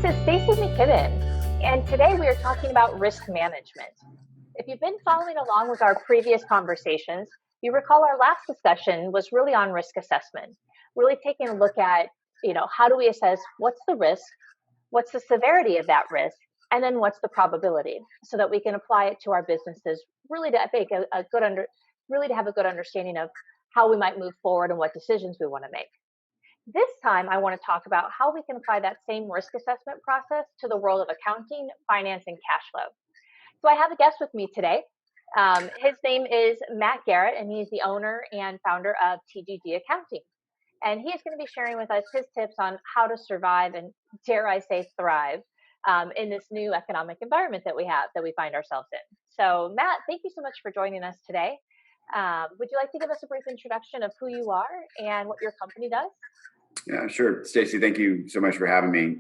This is Stacy McKibbin, and today we are talking about risk management. If you've been following along with our previous conversations, you recall our last discussion was really on risk assessment, really taking a look at, how do we assess what's the risk, what's the severity of that risk, and then what's the probability, so that we can apply it to our businesses, really to make really to have a good understanding of how we might move forward and what decisions we want to make. This time, I want to talk about how we can apply that same risk assessment process to the world of accounting, finance, and cash flow. So I have a guest with me today. His name is Matt Garrett, and he's the owner and founder of TGG Accounting. And he is going to be sharing with us his tips on how to survive and, dare I say, thrive in this new economic environment that we find ourselves in. So, Matt, thank you so much for joining us today. Would you like to give us a brief introduction of who you are and what your company does? Yeah, sure. Stacy, thank you so much for having me.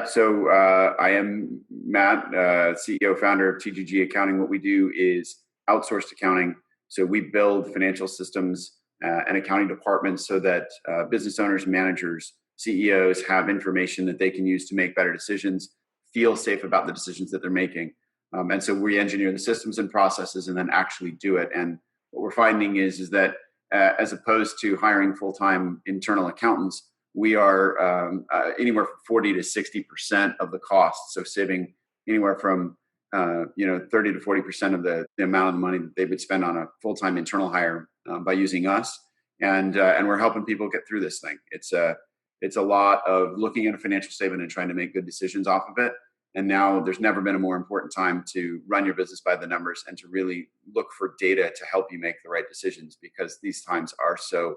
So I am Matt, CEO, founder of TGG Accounting. What we do is outsourced accounting. So we build financial systems and accounting departments so that business owners, managers, CEOs have information that they can use to make better decisions, feel safe about the decisions that they're making. And so we engineer the systems and processes and then actually do it. And what we're finding is that as opposed to hiring full-time internal accountants, we are anywhere from 40 to 60% of the cost. So saving anywhere from 30 to 40% of the amount of money that they would spend on a full-time internal hire by using us. And we're helping people get through this thing. It's a lot of looking at a financial statement and trying to make good decisions off of it. And now there's never been a more important time to run your business by the numbers and to really look for data to help you make the right decisions, because these times are so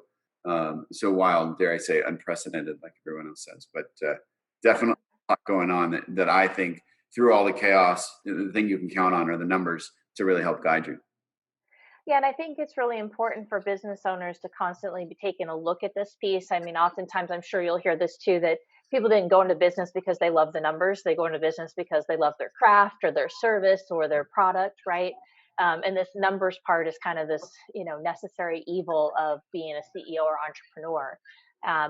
wild, dare I say, unprecedented, like everyone else says. But definitely a lot going on that I think through all the chaos, the thing you can count on are the numbers to really help guide you. Yeah, and I think it's really important for business owners to constantly be taking a look at this piece. I mean, oftentimes I'm sure you'll hear this too, that people didn't go into business because they love the numbers. They go into business because they love their craft or their service or their product, right? And this numbers part is kind of this, necessary evil of being a CEO or entrepreneur.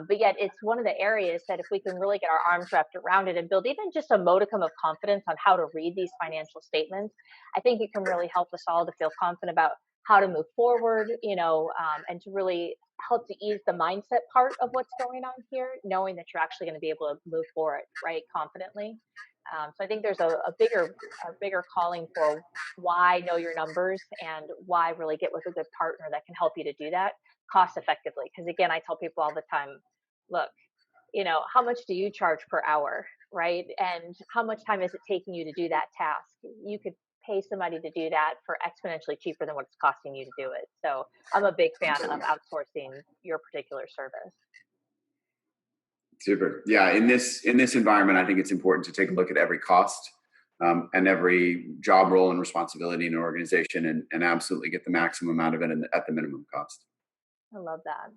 But yet it's one of the areas that if we can really get our arms wrapped around it and build even just a modicum of confidence on how to read these financial statements, I think it can really help us all to feel confident about how to move forward, and to really help to ease the mindset part of what's going on here, knowing that you're actually going to be able to move forward, right, confidently. So I think there's a bigger calling for why know your numbers and why really get with a good partner that can help you to do that cost effectively. Because again, I tell people all the time, look, how much do you charge per hour, right? And how much time is it taking you to do that task? You could pay somebody to do that for exponentially cheaper than what it's costing you to do it. So I'm a big fan of outsourcing your particular service. Super. Yeah. In this environment, I think it's important to take a look at every cost and every job role and responsibility in an organization and absolutely get the maximum out of it at the minimum cost. I love that.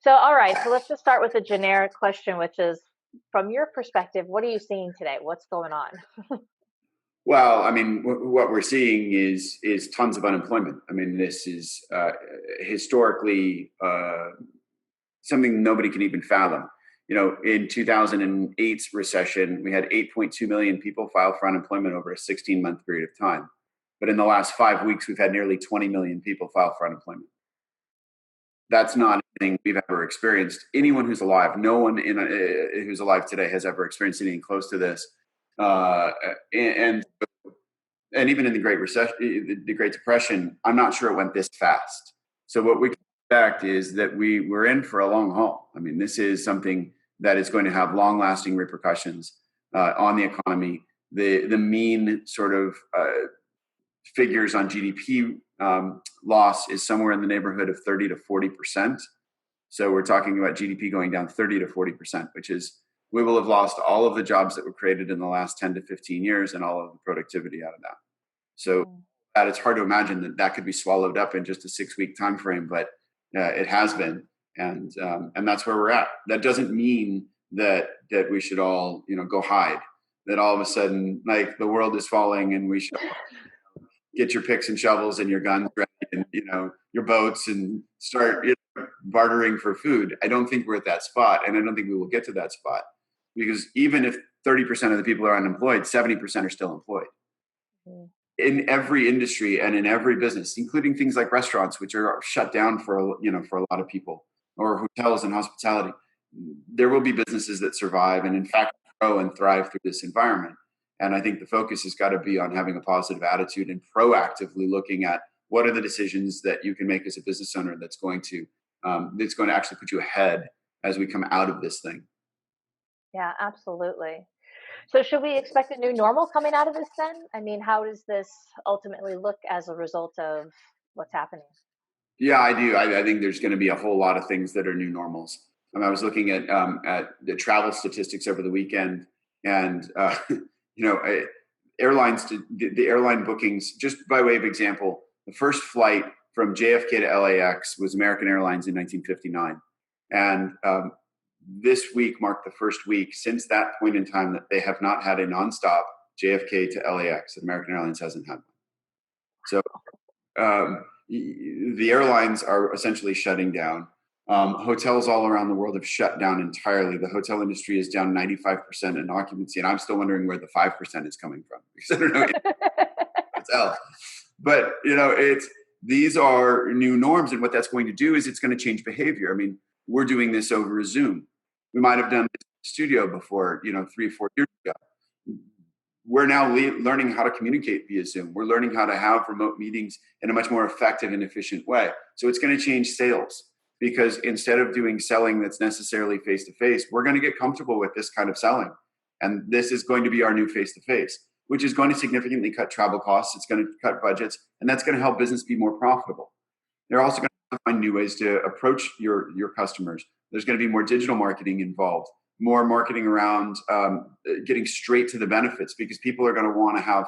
So, all right. So let's just start with a generic question, which is, from your perspective, what are you seeing today? What's going on? Well, I mean, what we're seeing is tons of unemployment. I mean, this is historically something nobody can even fathom. In 2008's recession, we had 8.2 million people file for unemployment over a 16-month period of time. But in the last 5 weeks, we've had nearly 20 million people file for unemployment. That's not anything we've ever experienced. Anyone who's alive, no one who's alive today has ever experienced anything close to this. And even in the Great Recession, the Great Depression, I'm not sure it went this fast. So what we can expect is that we're in for a long haul. I mean, this is something that is going to have long-lasting repercussions on the economy. The mean sort of figures on GDP loss is somewhere in the neighborhood of 30 to 40%. So we're talking about GDP going down 30 to 40%, which is, we will have lost all of the jobs that were created in the last 10 to 15 years and all of the productivity out of that. So that it's hard to imagine that could be swallowed up in just a 6-week time frame, but it has been, and that's where we're at. That doesn't mean that we should all go hide. That all of a sudden, like, the world is falling and we should get your picks and shovels and your guns ready and your boats and start bartering for food. I don't think we're at that spot, and I don't think we will get to that spot. because even if 30% of the people are unemployed, 70% are still employed. Mm. In every industry and in every business, including things like restaurants, which are shut down for a lot of people, or hotels and hospitality, there will be businesses that survive and in fact grow and thrive through this environment. And I think the focus has got to be on having a positive attitude and proactively looking at what are the decisions that you can make as a business owner that's going to actually put you ahead as we come out of this thing. Yeah, absolutely. So should we expect a new normal coming out of this then? I mean, how does this ultimately look as a result of what's happening? Yeah, I do. I think there's going to be a whole lot of things that are new normals. I was looking at the travel statistics over the weekend, and airlines, the airline bookings, just by way of example, the first flight from JFK to LAX was American Airlines in 1959. And this week marked the first week since that point in time that they have not had a nonstop JFK to LAX. American Airlines hasn't had one. So the airlines are essentially shutting down. Hotels all around the world have shut down entirely. The hotel industry is down 95% in occupancy, and I'm still wondering where the 5% is coming from because I don't know hotel. But these are new norms, and what that's going to do is it's going to change behavior. I mean, we're doing this over Zoom. We might have done this in the studio before, 3 or 4 years ago. We're now learning how to communicate via Zoom. We're learning how to have remote meetings in a much more effective and efficient way. So it's going to change sales, because instead of doing selling that's necessarily face-to-face, we're going to get comfortable with this kind of selling. And this is going to be our new face-to-face, which is going to significantly cut travel costs. It's going to cut budgets, and that's going to help business be more profitable. They're also going to find new ways to approach your customers. There's going to be more digital marketing involved, more marketing around getting straight to the benefits, because people are going to want to have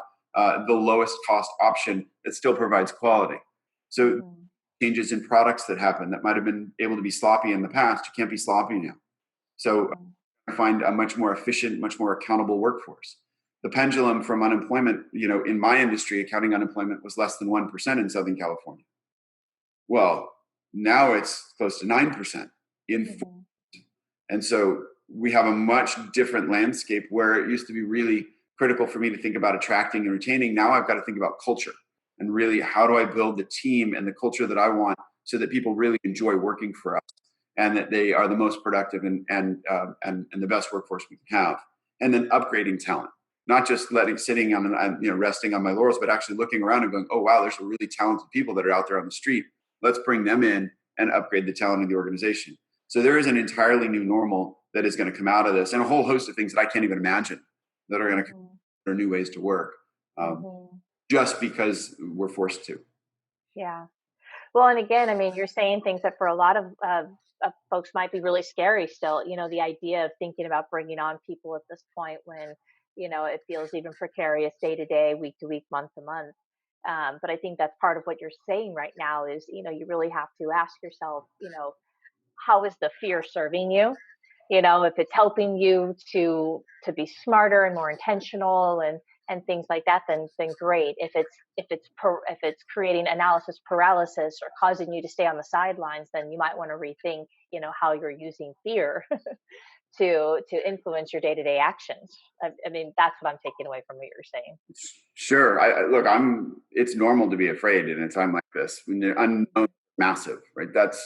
the lowest cost option that still provides quality. So changes in products that happen that might have been able to be sloppy in the past, you can't be sloppy now. So I find a much more efficient, much more accountable workforce. The pendulum from unemployment, in my industry, accounting unemployment was less than 1% in Southern California. Well, now it's close to 9% in and so we have a much different landscape where it used to be really critical for me to think about attracting and retaining. Now I've got to think about culture and really how do I build the team and the culture that I want so that people really enjoy working for us and that they are the most productive and the best workforce we can have. And then upgrading talent, not just resting on my laurels, but actually looking around and going, oh, wow, there's some really talented people that are out there on the street. Let's bring them in and upgrade the talent of the organization. So there is an entirely new normal that is going to come out of this, and a whole host of things that I can't even imagine that are going to come. There are new ways to work just because we're forced to. Yeah. Well, and again, I mean, you're saying things that for a lot of folks might be really scary still. The idea of thinking about bringing on people at this point when, it feels even precarious day to day, week to week, month to month. But I think that's part of what you're saying right now is, you really have to ask yourself, how is the fear serving you? If it's helping you to be smarter and more intentional and things like that, then great. If it's creating analysis paralysis or causing you to stay on the sidelines, then you might want to rethink, how you're using fear to influence your day-to-day actions. I mean, that's what I'm taking away from what you're saying. Sure. It's normal to be afraid in a time like this when the unknown is massive, right? That's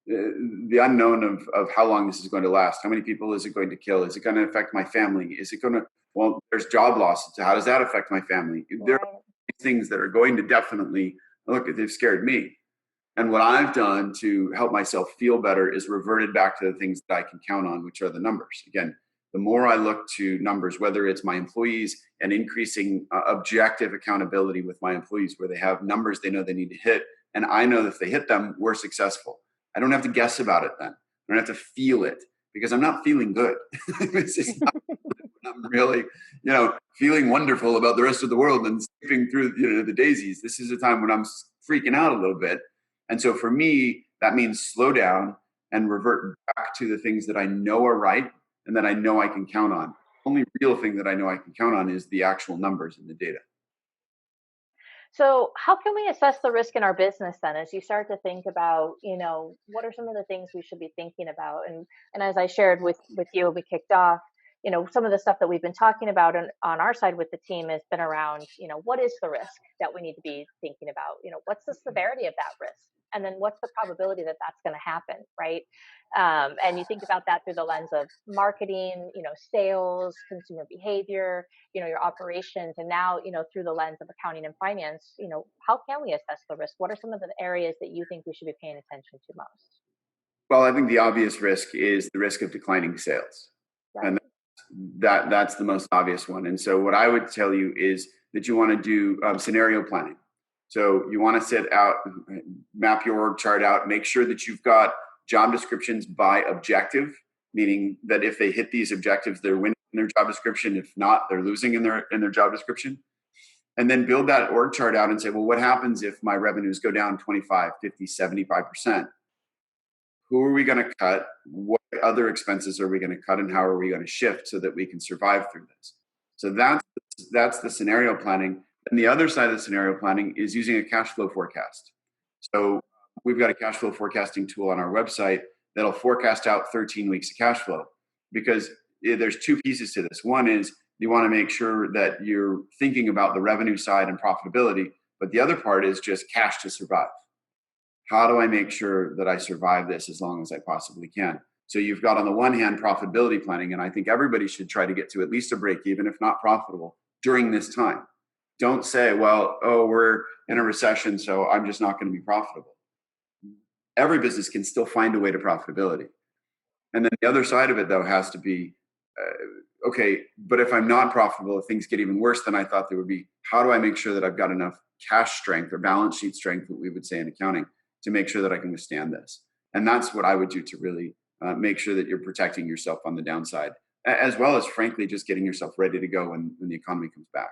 the unknown of how long this is going to last. How many people is it going to kill? Is it going to affect my family? Is it going to, there's job loss. How does that affect my family? Right. There are things that are going to definitely, they've scared me. And what I've done to help myself feel better is reverted back to the things that I can count on, which are the numbers. Again, the more I look to numbers, whether it's my employees and increasing objective accountability with my employees, where they have numbers they know they need to hit, and I know that if they hit them, we're successful. I don't have to guess about it then. I don't have to feel it because I'm not feeling good. I'm really, feeling wonderful about the rest of the world and skipping through, the daisies. This is a time when I'm freaking out a little bit. And so for me, that means slow down and revert back to the things that I know are right and that I know I can count on. The only real thing that I know I can count on is the actual numbers and the data. So how can we assess the risk in our business then as you start to think about, what are some of the things we should be thinking about? And as I shared with you when we kicked off, some of the stuff that we've been talking about on our side with the team has been around, what is the risk that we need to be thinking about? What's the severity of that risk? And then what's the probability that that's going to happen, right? And you think about that through the lens of marketing, sales, consumer behavior, your operations, and now, through the lens of accounting and finance, how can we assess the risk? What are some of the areas that you think we should be paying attention to most? Well, I think the obvious risk is the risk of declining sales. Right. And that's the most obvious one. And so what I would tell you is that you want to do scenario planning. So you want to set out, map your org chart out, make sure that you've got job descriptions by objective, meaning that if they hit these objectives, they're winning in their job description. If not, they're losing in their job description. And then build that org chart out and say, well, what happens if my revenues go down 25, 50, 75%? Who are we going to cut? What other expenses are we going to cut, and how are we going to shift so that we can survive through this? So that's the scenario planning. And the other side of the scenario planning is using a cash flow forecast. So we've got a cash flow forecasting tool on our website that'll forecast out 13 weeks of cash flow, because there's two pieces to this. One is you want to make sure that you're thinking about the revenue side and profitability, but the other part is just cash to survive. How do I make sure that I survive this as long as I possibly can? So you've got, on the one hand, profitability planning, and I think everybody should try to get to at least a break even, if not profitable, during this time. Don't say, well, we're in a recession, so I'm just not going to be profitable. Every business can still find a way to profitability. And then the other side of it, though, has to be, okay, but if I'm not profitable, if things get even worse than I thought they would be, how do I make sure that I've got enough cash strength or balance sheet strength, what we would say in accounting, to make sure that I can withstand this? And that's what I would do to really make sure that you're protecting yourself on the downside, as well as, frankly, just getting yourself ready to go when the economy comes back.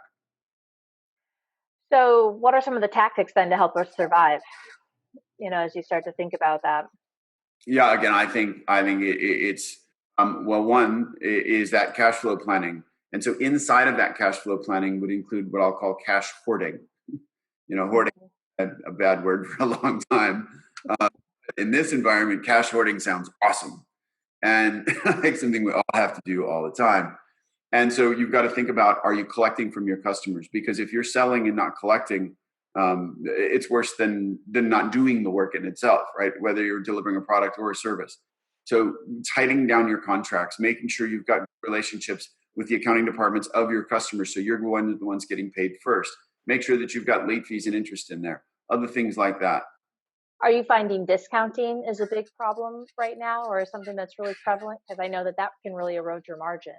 So what are some of the tactics then to help us survive, as you start to think about that? Yeah, again, I think it's one is that cash flow planning. And so inside of that cash flow planning would include what I'll call cash hoarding. Hoarding, a bad word for a long time. In this environment, cash hoarding sounds awesome, and like something we all have to do all the time. And so you've got to think about, are you collecting from your customers? Because if you're selling and not collecting, it's worse than not doing the work in itself, right? Whether you're delivering a product or a service. So tightening down your contracts, making sure you've got relationships with the accounting departments of your customers, so you're the ones getting paid first. Make sure that you've got late fees and interest in there. Other things like that. Are you finding discounting is a big problem right now, or is something that's really prevalent? Because I know that can really erode your margin.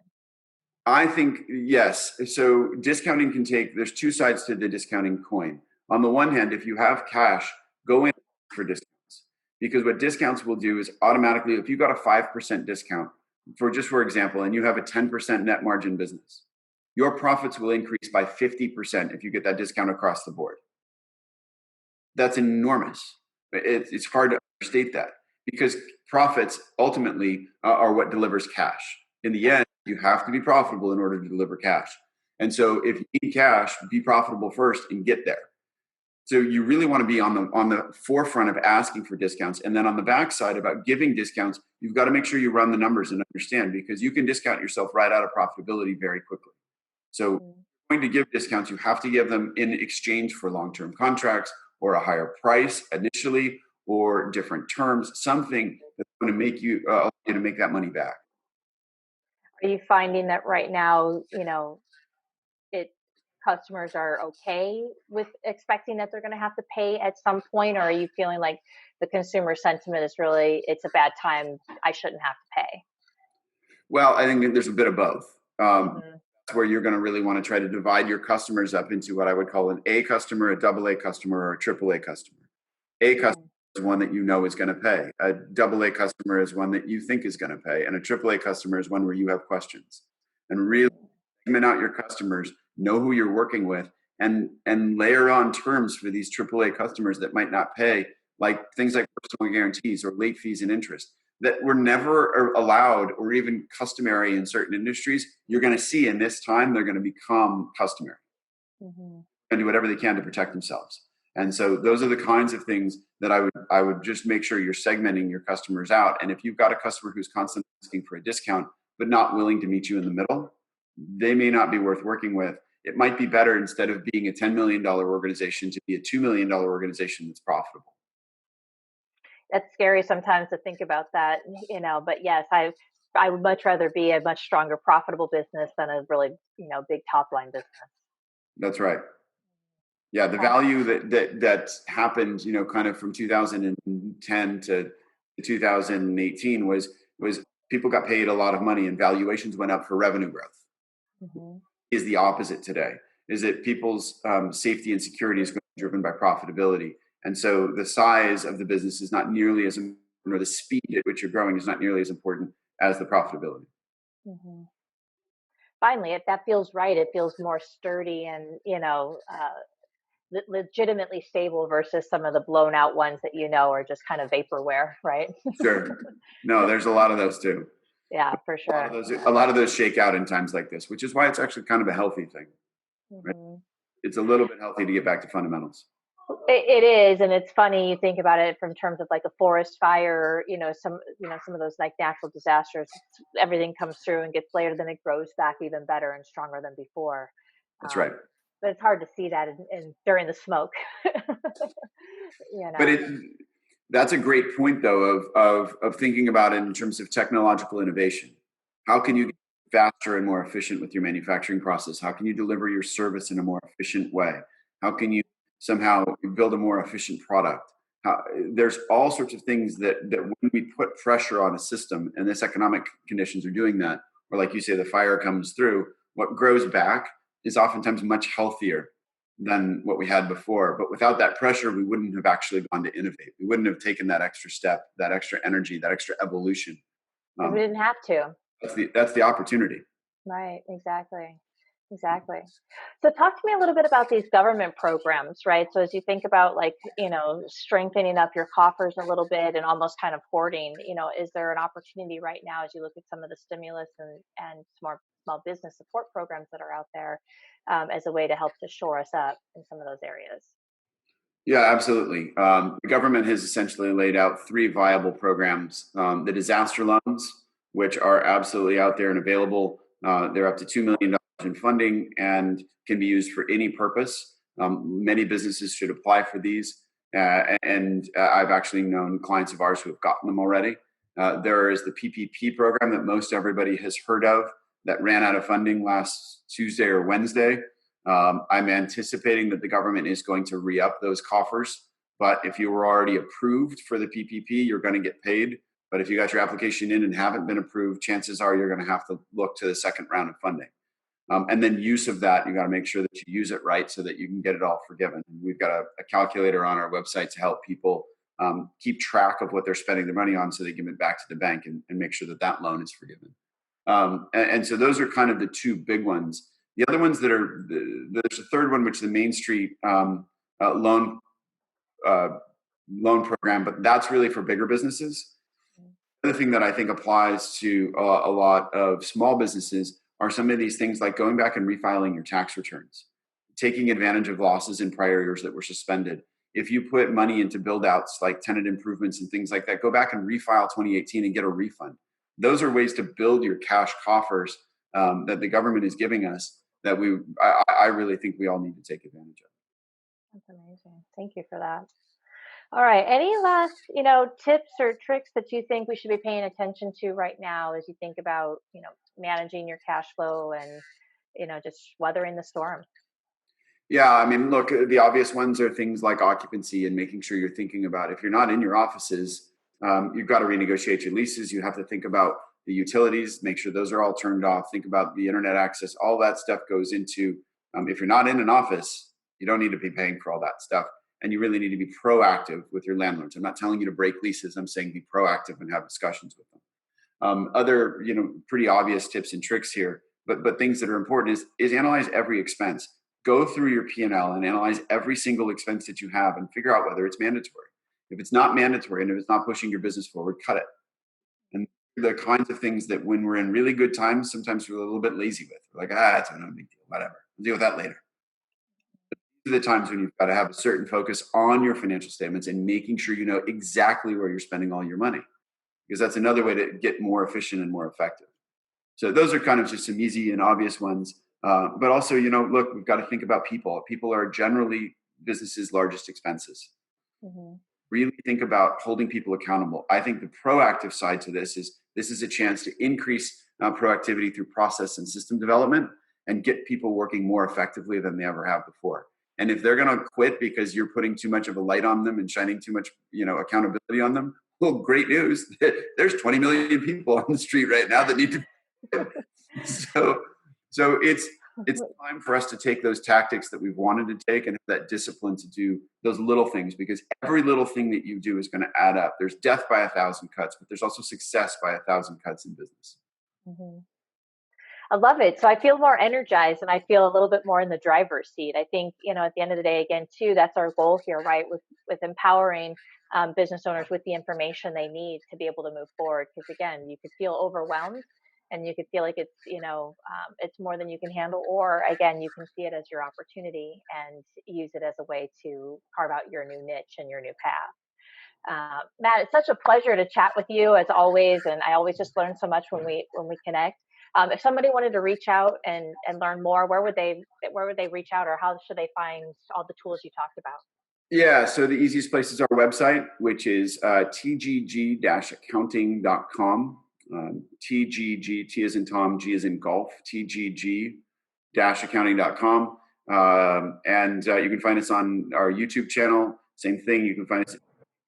I think yes. So discounting there's two sides to the discounting coin. On the one hand, if you have cash, go in for discounts, because what discounts will do is automatically, if you got a 5% discount, for example, and you have a 10% net margin business, your profits will increase by 50% if you get that discount across the board. That's enormous. It's hard to understate that, because profits ultimately are what delivers cash. In the end, you have to be profitable in order to deliver cash. And so if you need cash, be profitable first and get there. So you really want to be on the forefront of asking for discounts. And then on the backside about giving discounts, you've got to make sure you run the numbers and understand, because you can discount yourself right out of profitability very quickly. So if you're going to give discounts, you have to give them in exchange for long-term contracts, or a higher price initially, or different terms, something that's going to make you allow you to make that money back. Are you finding that right now, customers are okay with expecting that they're going to have to pay at some point, or are you feeling like the consumer sentiment is really, it's a bad time, I shouldn't have to pay? Well, I think that there's a bit of both. That's where you're going to really want to try to divide your customers up into what I would call an A customer, a double A customer, or a triple A customer. A customer is one that you know is going to pay. A double A customer is one that you think is going to pay. And a triple A customer is one where you have questions. And really segment out your customers, know who you're working with, and layer on terms for these AAA customers that might not pay, like things like personal guarantees or late fees and interest that were never allowed or even customary in certain industries. You're going to see in this time, they're going to become customary and do whatever they can to protect themselves. And so those are the kinds of things that I would just make sure you're segmenting your customers out. And if you've got a customer who's constantly asking for a discount, but not willing to meet you in the middle, they may not be worth working with. It might be better, instead of being a $10 million organization, to be a $2 million organization that's profitable. That's scary sometimes to think about that, but yes, I would much rather be a much stronger profitable business than a really, big top line business. That's right. Yeah, the Okay. value that happened, kind of from 2010 to 2018 was people got paid a lot of money and valuations went up for revenue growth. Hmm. Is the opposite today. Is that people's safety and security is going to be driven by profitability, and so the size of the business is not nearly as important, or the speed at which you're growing is not nearly as important as the profitability. Hmm. Finally, that feels right. It feels more sturdy and, legitimately stable versus some of the blown out ones that are just kind of vaporware, right? Sure. No, there's a lot of those too. Yeah, for sure. A lot of those shake out in times like this, which is why it's actually kind of a healthy thing, right? Hmm. It's a little bit healthy to get back to fundamentals. It is, and it's funny you think about it from terms of like a forest fire. Some of those like natural disasters. Everything comes through and gets layered, then it grows back even better and stronger than before. That's right. But it's hard to see that in during the smoke. But that's a great point, though, of thinking about it in terms of technological innovation. How can you get faster and more efficient with your manufacturing process? How can you deliver your service in a more efficient way? How can you somehow build a more efficient product? There's all sorts of things that when we put pressure on a system, and this economic conditions are doing that, or like you say, the fire comes through, what grows back is oftentimes much healthier than what we had before. But without that pressure, we wouldn't have actually gone to innovate. We wouldn't have taken that extra step, that extra energy, that extra evolution. Because we didn't have to. That's the opportunity. Right, exactly. Exactly. So talk to me a little bit about these government programs, right? So as you think about like, strengthening up your coffers a little bit and almost kind of hoarding, is there an opportunity right now as you look at some of the stimulus and small business support programs that are out there, as a way to help to shore us up in some of those areas? Yeah, absolutely. The government has essentially laid out three viable programs: the disaster loans, which are absolutely out there and available. They're up to $2 million in funding and can be used for any purpose. Many businesses should apply for these. And I've actually known clients of ours who have gotten them already. There is the PPP program that most everybody has heard of that ran out of funding last Tuesday or Wednesday. I'm anticipating that the government is going to re-up those coffers. But if you were already approved for the PPP, you're going to get paid. But if you got your application in and haven't been approved, chances are you're going to have to look to the second round of funding. And then use of that, you got to make sure that you use it right so that you can get it all forgiven. And we've got a calculator on our website to help people keep track of what they're spending their money on so they give it back to the bank and make sure that that loan is forgiven. And so those are kind of the two big ones. The other ones there's a third one, which is the Main Street loan program, but that's really for bigger businesses. The other thing that I think applies to a lot of small businesses are some of these things like going back and refiling your tax returns, taking advantage of losses in prior years that were suspended. If you put money into build outs like tenant improvements and things like that, go back and refile 2018 and get a refund. Those are ways to build your cash coffers that the government is giving us that I really think we all need to take advantage of. That's amazing. Thank you for that. All right. Any last, tips or tricks that you think we should be paying attention to right now as you think about, managing your cash flow and, just weathering the storm? Yeah, I mean, look, the obvious ones are things like occupancy and making sure you're thinking about if you're not in your offices, you've got to renegotiate your leases. You have to think about the utilities, make sure those are all turned off. Think about the internet access. All that stuff goes into if you're not in an office, you don't need to be paying for all that stuff. And you really need to be proactive with your landlords. I'm not telling you to break leases. I'm saying be proactive and have discussions with them. Other, pretty obvious tips and tricks here, but things that are important is analyze every expense. Go through your P&L and analyze every single expense that you have and figure out whether it's mandatory. If it's not mandatory and if it's not pushing your business forward, cut it. And the kinds of things that when we're in really good times, sometimes we're a little bit lazy with. We're like, it's no big deal, whatever. We'll deal with that later. These are the times when you've got to have a certain focus on your financial statements and making sure you know exactly where you're spending all your money, because that's another way to get more efficient and more effective. So those are kind of just some easy and obvious ones. But also, look, we've got to think about people. People are generally businesses' largest expenses. Mm-hmm. Really think about holding people accountable. I think the proactive side to this is a chance to increase proactivity through process and system development and get people working more effectively than they ever have before. And if they're going to quit because you're putting too much of a light on them and shining too much, accountability on them, well, great news. There's 20 million people on the street right now that need to. So, so it's time for us to take those tactics that we've wanted to take and have that discipline to do those little things, because every little thing that you do is going to add up. There's death by 1,000 cuts, but there's also success by 1,000 cuts in business. Mm-hmm. I love it. So I feel more energized and I feel a little bit more in the driver's seat. I think, at the end of the day, again, too, that's our goal here, right? With empowering business owners with the information they need to be able to move forward. Because again, you could feel overwhelmed and you could feel like it's more than you can handle, or again, you can see it as your opportunity and use it as a way to carve out your new niche and your new path. Matt, it's such a pleasure to chat with you as always, and I always just learn so much when we connect. If somebody wanted to reach out and learn more, where would they reach out, or how should they find all the tools you talked about? Yeah, so the easiest place is our website, which is tgg-accounting.com. TGG, T as in Tom, G as in golf, tgg-accounting.com. And you can find us on our YouTube channel. Same thing, you can find us on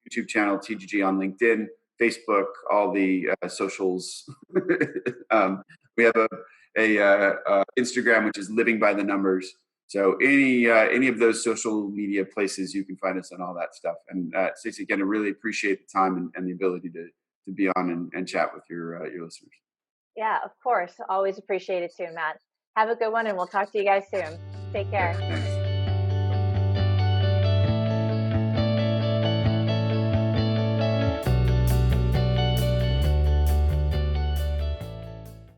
YouTube channel, TGG, on LinkedIn, Facebook, all the socials. We have a Instagram, which is Living by the Numbers. So any of those social media places, you can find us on all that stuff. And Stacy, again, I really appreciate the time and the ability to be on and chat with your listeners. Yeah, of course. Always appreciate it too, Matt. Have a good one, and we'll talk to you guys soon. Take care. Thanks.